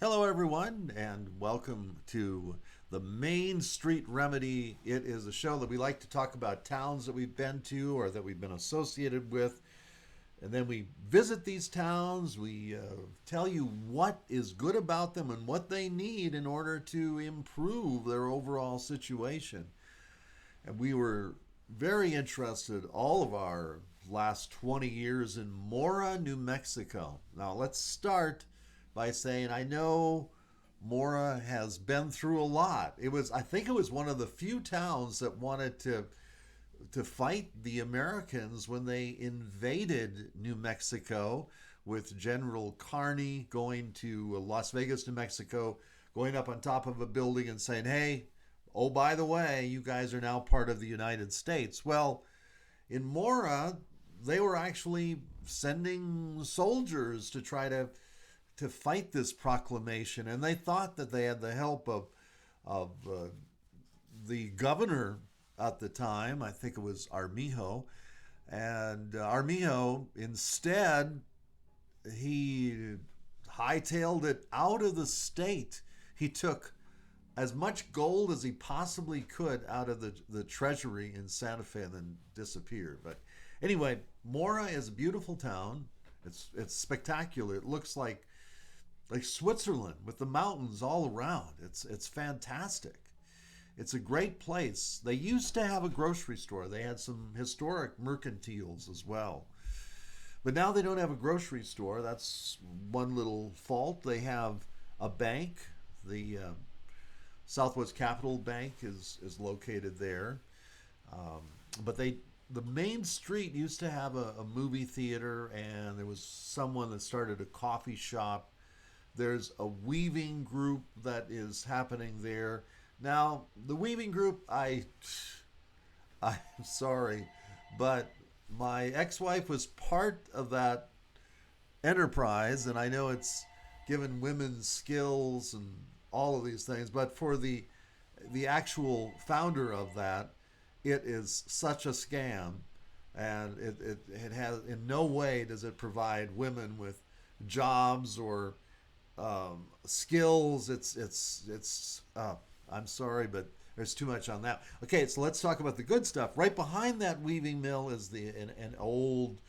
Hello, everyone, and welcome to the Main Street Remedy. It is a show that we like to talk about towns that we've been to or that we've been associated with. And then we visit these towns. We tell you what is good about them and what they need in order to improve their overall situation. And we were very interested, all of our last 20 years, in Mora, New Mexico. Now, let's start by saying I know Mora has been through a lot. I think it was one of the few towns that wanted to fight the Americans when they invaded New Mexico with General Carney going to Las Vegas, New Mexico, going up on top of a building and saying, "Hey, oh, by the way, you guys are now part of the United States." Well, in Mora, they were actually sending soldiers to try to fight this proclamation, and they thought that they had the help of the governor at the time. I think it was Armijo, and Armijo instead he hightailed it out of the state. He took as much gold as he possibly could out of the treasury in Santa Fe and then disappeared. But anyway, Mora is a beautiful town. It's spectacular. It looks like Switzerland with the mountains all around. It's fantastic. It's a great place. They used to have a grocery store. They had some historic mercantiles as well. But now they don't have a grocery store. That's one little fault. They have a bank. The Southwest Capital Bank is located there. Um, but the main street used to have a movie theater, and there was someone that started a coffee shop. There's a weaving group that is happening there. Now, the weaving group, I'm sorry, but my ex-wife was part of that enterprise, and I know it's given women skills and all of these things, but for the actual founder of that, it is such a scam, and it has in no way does it provide women with jobs or skills. I'm sorry, but there's too much on that. Okay, so let's talk about the good stuff. Right behind that weaving mill is an old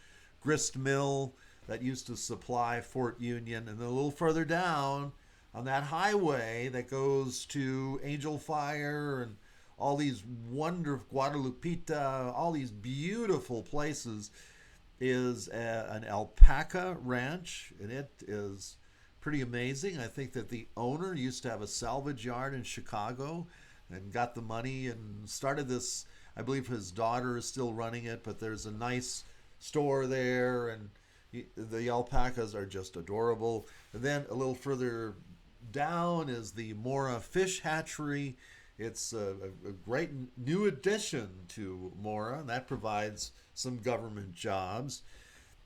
grist mill that used to supply Fort Union, and then a little further down on that highway that goes to Angel Fire and all these wonderful Guadalupita, all these beautiful places is an alpaca ranch, and it is pretty amazing. I think that the owner used to have a salvage yard in Chicago and got the money and started this. I believe his daughter is still running it, but there's a nice store there, and the alpacas are just adorable. And then a little further down is the Mora Fish Hatchery. It's a great new addition to Mora, and that provides some government jobs.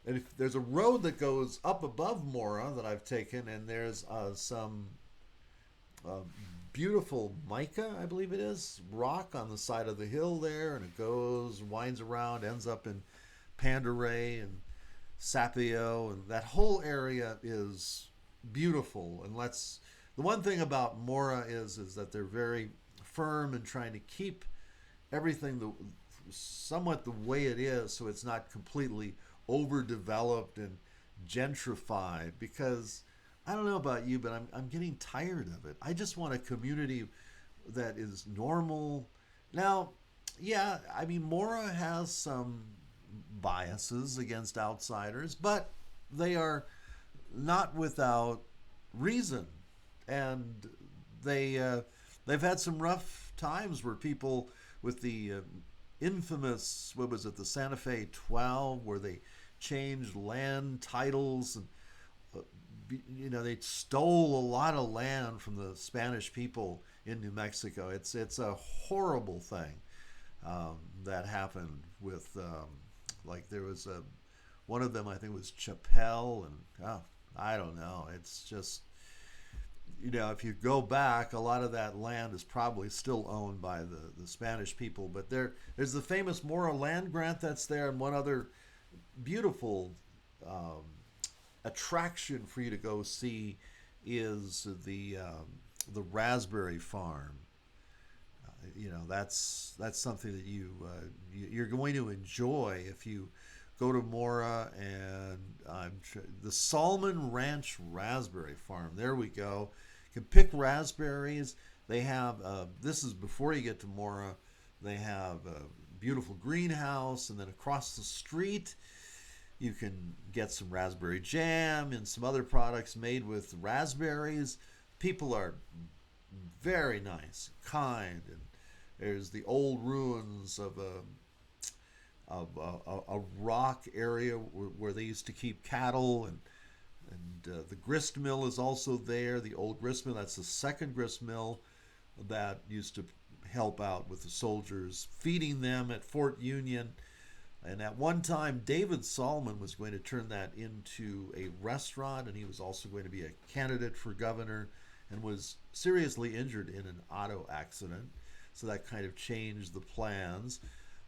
And if there's a road that goes up above Mora that I've taken, and there's some uh, beautiful mica, I believe it is, rock on the side of the hill there, and it goes, winds around, ends up in Pandaray and Sapio, and that whole area is beautiful. And the one thing about Mora is that they're very firm in trying to keep everything somewhat the way it is, so it's not completely overdeveloped and gentrified. Because I don't know about you, but I'm getting tired of it. I just want a community that is normal. Now, yeah, I mean, Mora has some biases against outsiders, but they are not without reason. And they've had some rough times where people with the infamous, what was it, the Santa Fe 12, where they changed land titles, and they stole a lot of land from the Spanish people in New Mexico. It's a horrible thing that happened with like there was a one of them, I think, was Chappelle, and I don't know. It's just, if you go back, a lot of that land is probably still owned by the Spanish people. But there's the famous Mora land grant that's there, and one other beautiful um, attraction for you to go see is the raspberry farm. That's something that you're going to enjoy if you go to Mora, and the Salmon Ranch Raspberry Farm. There we go. You can pick raspberries. They have this is before you get to Mora. They have a beautiful greenhouse, and then across the street you can get some raspberry jam and some other products made with raspberries. People are very nice, kind, and there's the old ruins of a rock area where they used to keep cattle, and the grist mill is also there. The old grist mill, that's the second grist mill that used to help out with the soldiers, feeding them at Fort Union. And at one time, David Solomon was going to turn that into a restaurant, and he was also going to be a candidate for governor, and was seriously injured in an auto accident. So that kind of changed the plans.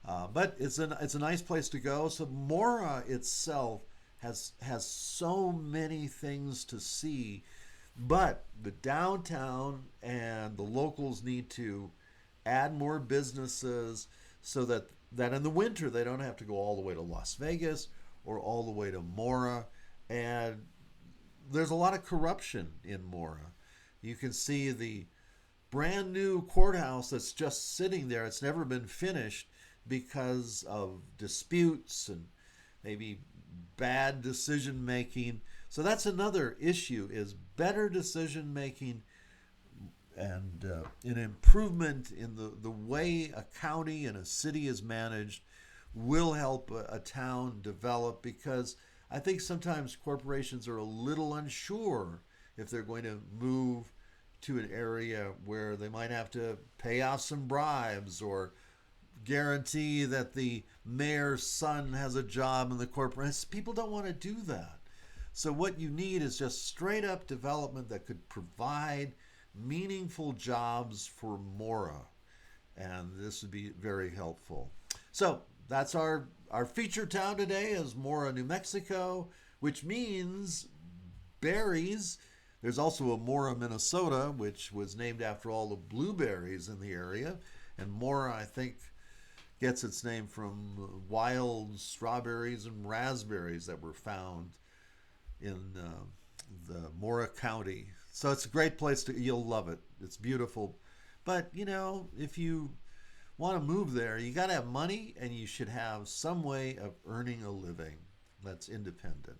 But it's a nice place to go. So Mora itself has so many things to see, but the downtown and the locals need to add more businesses so that in the winter they don't have to go all the way to Las Vegas or all the way to Mora. And there's a lot of corruption in Mora. You can see the brand new courthouse that's just sitting there. It's never been finished because of disputes and maybe bad decision making. So that's another issue, is better decision making and an improvement in the way a county and a city is managed will help a town develop, because I think sometimes corporations are a little unsure if they're going to move to an area where they might have to pay off some bribes or guarantee that the mayor's son has a job in the corporation. People don't want to do that. So what you need is just straight up development that could provide meaningful jobs for Mora. And this would be very helpful. So that's our feature town today is Mora, New Mexico, which means berries. There's also a Mora, Minnesota, which was named after all the blueberries in the area. And Mora, I think, gets its name from wild strawberries and raspberries that were found in the Mora County. So it's a great place you'll love it. It's beautiful. But, if you want to move there, you got to have money, and you should have some way of earning a living that's independent.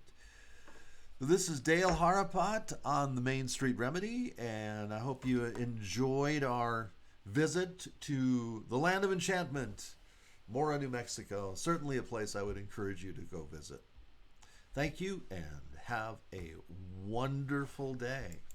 This is Dale Harapat on the Main Street Remedy, and I hope you enjoyed our visit to the land of enchantment, Mora, New Mexico. Certainly a place I would encourage you to go visit. Thank you, and have a wonderful day.